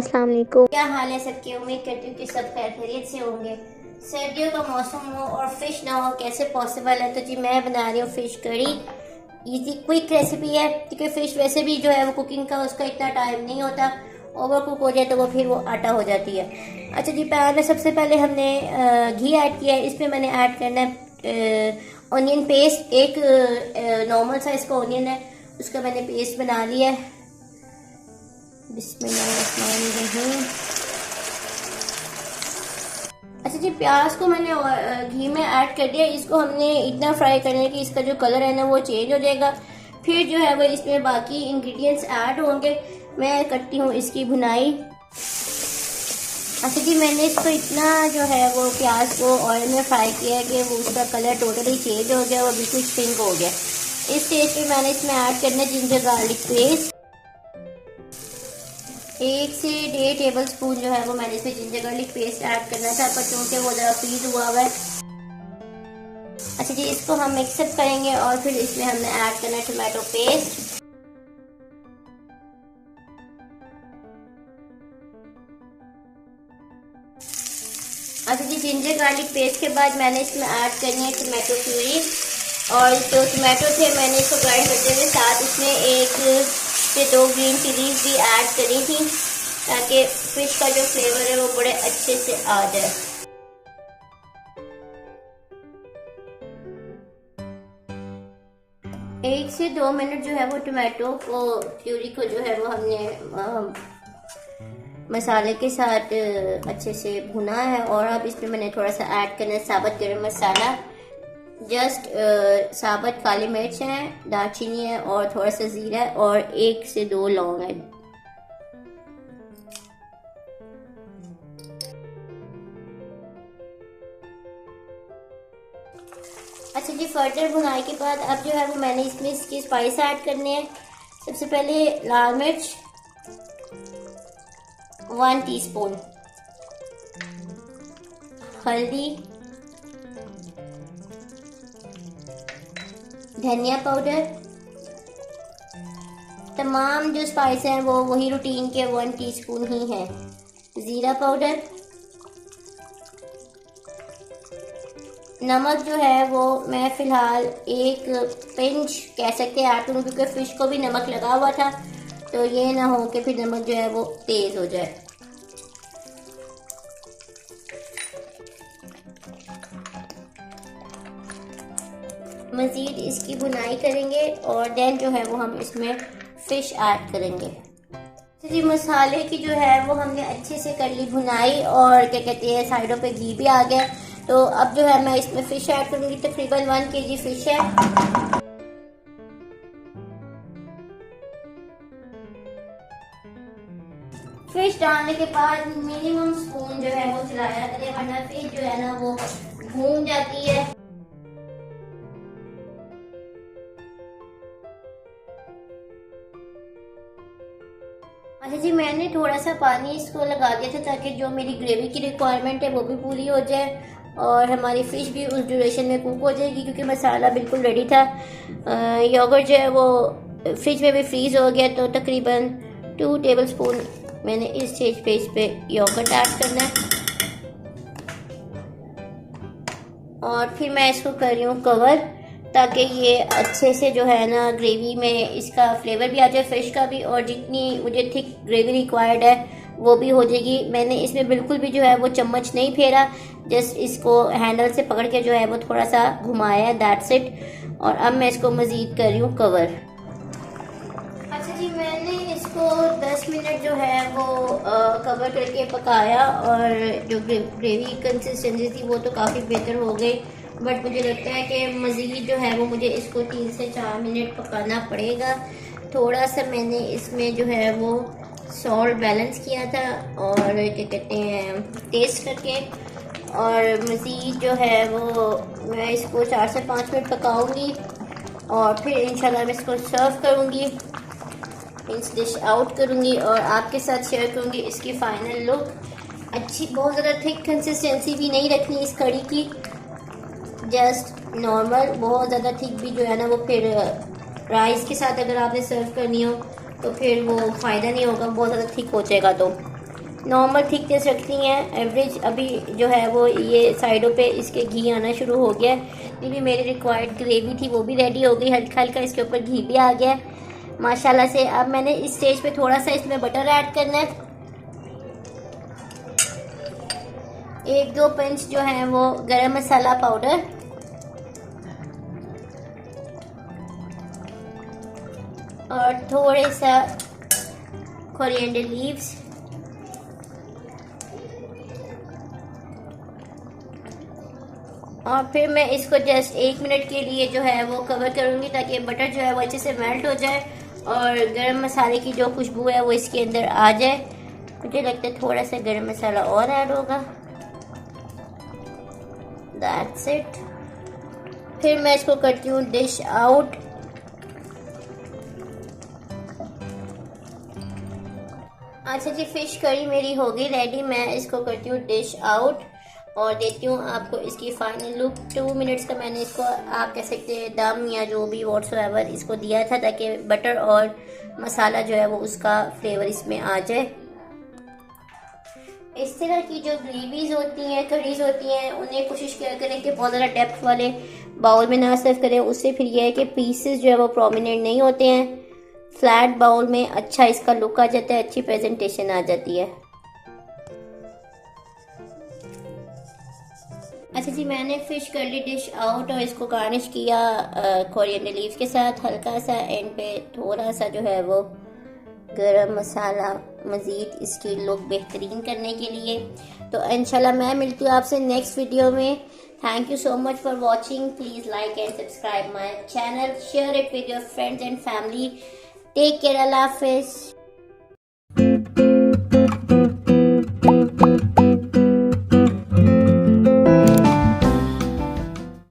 अस्सलाम वालेकुम। क्या हाल है सबके। उम्मीद करती हूँ कि सब खैर खैरियत से होंगे। सर्दियों का मौसम हो और फिश ना हो, कैसे पॉसिबल है। तो जी मैं बना रही हूँ fish curry. Easy quick recipe है, क्योंकि फिश वैसे भी जो है वो कुकिंग का उसका इतना टाइम नहीं होता। ओवर कुक हो जाए तो वो फिर वो आटा हो जाती है। अच्छा जी, पैन में सबसे पहले हमने घी ऐड किया है। इसमें मैंने ऐड करना है ऑनियन पेस्ट। एक नॉर्मल साइज का ऑनियन है, उसका मैंने पेस्ट बना लिया है। बिस्मिल्लाहिर्रहमानिर्रहीम। अच्छा जी, प्याज को मैंने घी में ऐड कर दिया। इसको हमने इतना फ्राई करना है कि इसका जो कलर है ना वो चेंज हो जाएगा। फिर जो है वो इसमें बाकी इंग्रेडिएंट्स ऐड होंगे। मैं करती हूँ इसकी भुनाई। अच्छा जी, मैंने इसको इतना जो है वो प्याज को ऑयल में फ्राई किया है कि वो उसका कलर टोटली चेंज हो गया, वो बिल्कुल पिंक हो गया। इस स्टेज पे मैंने इसमें ऐड करना है जिंजर गार्लिक पेस्ट। 1 से 1.5 टेबल स्पून जो है वो मैंने इसमें जिंजर गार्लिक पेस्ट ऐड करना था, पर क्योंकि वो ज़रा फ्रीज हुआ हुआ है। अच्छा जी, इसको हम मिक्सअप करेंगे और फिर इसमें हमने ऐड करना है टोमेटो पेस्ट। अच्छा जी, जिंजर गार्लिक पेस्ट के बाद मैंने इसमें ऐड करनी है टोमेटो प्यूरी। और जो टोमेटो थे मैंने इसको ग्राइंड करते हुए साथ इसमें 1 से 2 ग्रीन चिलीज भी ऐड करी थी, ताकि फिश का जो फ्लेवर है वो बड़े अच्छे से आ जाए। 1 से 2 मिनट जो है वो टोमेटो को प्यूरी को जो है वो हमने मसाले के साथ अच्छे से भुना है। और अब इसमें मैंने थोड़ा सा ऐड करना है साबुत गरम मसाला। जस्ट साबुत काली मिर्च है, दालचीनी है और थोड़ा सा जीरा है और 1 से 2 लौंग है। अच्छा जी, फर्दर भुनाई के बाद अब जो है वो मैंने इसमें इसकी स्पाइस ऐड करने हैं। सबसे पहले लाल मिर्च 1 टीस्पून, हल्दी, धनिया पाउडर, तमाम जो स्पाइस हैं वो वही रूटीन के 1 टीस्पून ही हैं, जीरा पाउडर, नमक जो है वो मैं फिलहाल 1 पिंच कह सकते हैं ऐड करूँ, क्योंकि फिश को भी नमक लगा हुआ था, तो ये ना हो कि फिर नमक जो है वो तेज हो जाए। मज़ीद इसकी भुनाई करेंगे और देन जो है वो हम इसमें फिश ऐड करेंगे। तो जी, मसाले की जो है वो हमने अच्छे से कर ली भुनाई और क्या कहते हैं साइडों पे घी भी आ गया। तो अब जो है मैं इसमें फिश ऐड करूँगी। तकरीबन 1 केजी फिश है। फिश डालने के बाद मिनिमम स्पून जो है वो चलाया करें, वरना फिश जो है ना वो भून जाती है। अच्छा जी, मैंने थोड़ा सा पानी इसको लगा दिया था ताकि जो मेरी ग्रेवी की रिक्वायरमेंट है वो भी पूरी हो जाए और हमारी फ़िश भी उस ड्यूरेशन में कुक हो जाएगी, क्योंकि मसाला बिल्कुल रेडी था। योगर्ट जो है वो फ्रिज में भी फ्रीज़ हो गया। तो तकरीबन 2 टेबल स्पून मैंने इस स्टेज पे इस पे योगर्ट ऐड करना है और फिर मैं इसको कर रही हूँ कवर, ताकि ये अच्छे से जो है ना ग्रेवी में इसका फ्लेवर भी आ जाए, फिश का भी, और जितनी मुझे थिक ग्रेवी रिक्वायर्ड है वो भी हो जाएगी। मैंने इसमें बिल्कुल भी जो है वो चम्मच नहीं फेरा, जस्ट इसको हैंडल से पकड़ के जो है वो थोड़ा सा घुमाया है, दैट्स इट। और अब मैं इसको मज़ीद कर रही हूँ कवर। अच्छा जी, मैंने इसको 10 मिनट जो है वो कवर करके पकाया और जो ग्रेवी कंसिस्टेंसी थी वो तो काफ़ी बेहतर हो गई, बट मुझे लगता है कि मज़ीद जो है वो मुझे इसको 3 से 4 मिनट पकाना पड़ेगा। थोड़ा सा मैंने इसमें जो है वो सॉल्ट बैलेंस किया था और क्या कहते हैं टेस्ट करके, और मज़ीद जो है वो मैं इसको 4 से 5 मिनट पकाऊंगी और फिर इंशाल्लाह मैं इसको सर्व करूंगी, मीन्स डिश आउट करूंगी और आपके साथ शेयर करूंगी इसकी फाइनल लुक। अच्छी, बहुत ज़्यादा थिक कंसिस्टेंसी भी नहीं रखनी इस कड़ी की, जस्ट नॉर्मल। बहुत ज़्यादा थिक भी जो है ना वो फिर राइस के साथ अगर आपने सर्व करनी हो तो फिर वो फ़ायदा नहीं होगा, बहुत ज़्यादा थिक हो जाएगा। तो नॉर्मल थिकनेस रखनी है, एवरेज। अभी जो है वो ये साइडों पे इसके घी आना शुरू हो गया है। ये भी मेरी रिक्वायर्ड ग्रेवी थी, वो भी रेडी हो गई। हल्का हल्का इसके ऊपर घी भी आ गया है माशाल्लाह से। अब मैंने इस स्टेज पे थोड़ा सा इसमें बटर ऐड करना है। 1-2 पिंच जो है वो गरम मसाला पाउडर, और थोड़े सा कोरिएंडर लीव्स, और फिर मैं इसको जस्ट 1 मिनट के लिए जो है वो कवर करूँगी ताकि बटर जो है वो अच्छे से मेल्ट हो जाए और गरम मसाले की जो खुशबू है वो इसके अंदर आ जाए। मुझे लगता है थोड़ा सा गरम मसाला और ऐड होगा। That's it. फिर मैं इसको करती हूँ डिश आउट। अच्छा जी, फिश करी मेरी हो गई रेडी। मैं इसको करती हूँ डिश आउट और देती हूँ आपको इसकी फाइनल लुक। 2 मिनट्स का मैंने इसको, आप कह सकते हैं, दम या जो भी व्हाटसोएवर इसको दिया था ताकि बटर और मसाला जो है वो उसका फ्लेवर इसमें आ जाए। इस तरह की जो ग्रेवीज होती हैं, करीज होती हैं, उन्हें कोशिश किया करें कि बहुत ज़्यादा डेप्थ वाले बाउल में ना सर्व करें। उससे फिर यह है कि पीसेस जो है वो प्रोमिनेंट नहीं होते हैं। फ्लैट बाउल में अच्छा इसका लुक आ जाता है, अच्छी प्रेजेंटेशन आ जाती है। अच्छा जी, मैंने फिश कर ली डिश आउट और इसको गार्निश किया कोरिएंडर लीव्स के साथ। हल्का सा एंड पे थोड़ा सा जो है वो गरम मसाला, मज़ीद इसकी लुक बेहतरीन करने के लिए। तो इंशाल्लाह मैं मिलती हूँ आपसे नेक्स्ट वीडियो में। Thank you so much for watching. Please like and subscribe my channel, share it with your friends and family. Take care, अल्लाह हाफिज़।